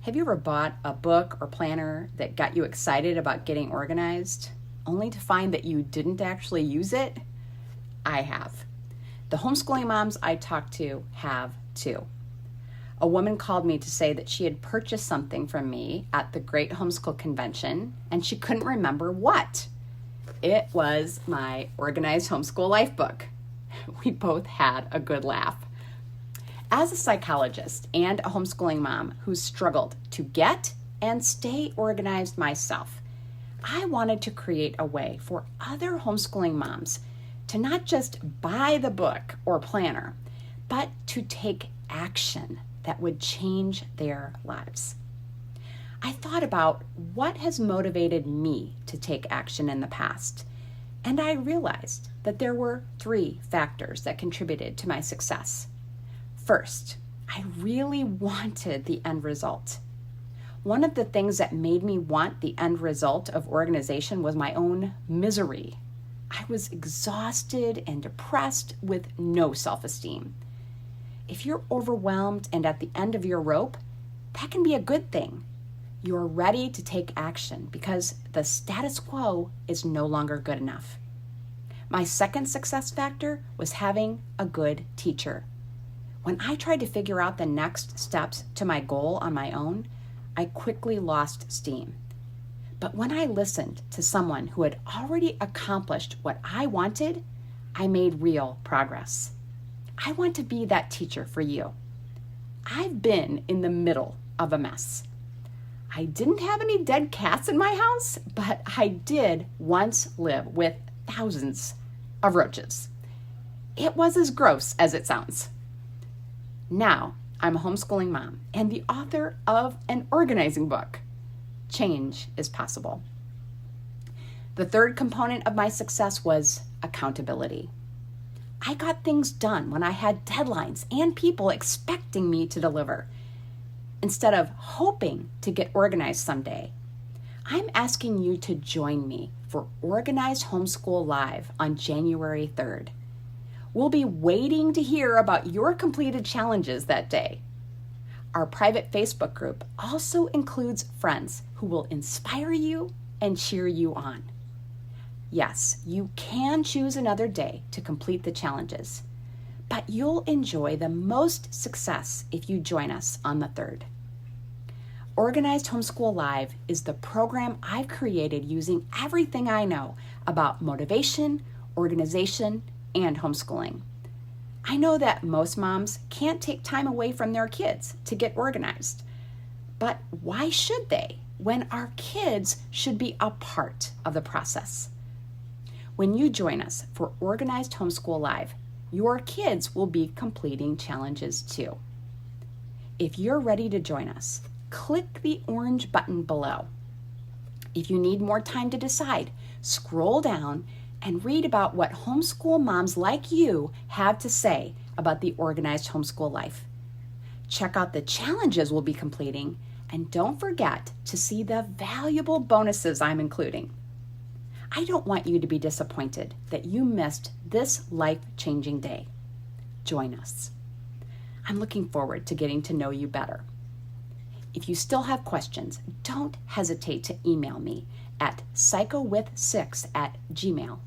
Have you ever bought a book or planner that got you excited about getting organized, only to find that you didn't actually use it? I have. The homeschooling moms I talk to have too. A woman called me to say that she had purchased something from me at the Great Homeschool Convention, and she couldn't remember what. It was my Organized Homeschool Life book. We both had a good laugh. As a psychologist and a homeschooling mom who struggled to get and stay organized myself, I wanted to create a way for other homeschooling moms to not just buy the book or planner, but to take action that would change their lives. I thought about what has motivated me to take action in the past, and I realized that there were 3 factors that contributed to my success. First, I really wanted the end result. One of the things that made me want the end result of organization was my own misery. I was exhausted and depressed with no self-esteem. If you're overwhelmed and at the end of your rope, that can be a good thing. You're ready to take action because the status quo is no longer good enough. My second success factor was having a good teacher. When I tried to figure out the next steps to my goal on my own, I quickly lost steam. But when I listened to someone who had already accomplished what I wanted, I made real progress. I want to be that teacher for you. I've been in the middle of a mess. I didn't have any dead cats in my house, but I did once live with thousands of roaches. It was as gross as it sounds. Now, I'm a homeschooling mom and the author of an organizing book. Change is possible. The third component of my success was accountability. I got things done when I had deadlines and people expecting me to deliver. Instead of hoping to get organized someday, I'm asking you to join me for Organized Homeschool Live on January 3rd. We'll be waiting to hear about your completed challenges that day. Our private Facebook group also includes friends who will inspire you and cheer you on. Yes, you can choose another day to complete the challenges, but you'll enjoy the most success if you join us on the 3rd. Organized Homeschool Live is the program I've created using everything I know about motivation, organization, and homeschooling. I know that most moms can't take time away from their kids to get organized, but why should they when our kids should be a part of the process? When you join us for Organized Homeschool Live, your kids will be completing challenges too. If you're ready to join us, click the orange button below. If you need more time to decide, scroll down and read about what homeschool moms like you have to say about the Organized Homeschool Life. Check out the challenges we'll be completing, and don't forget to see the valuable bonuses I'm including. I don't want you to be disappointed that you missed this life-changing day. Join us. I'm looking forward to getting to know you better. If you still have questions, don't hesitate to email me at psychowith6@gmail.com.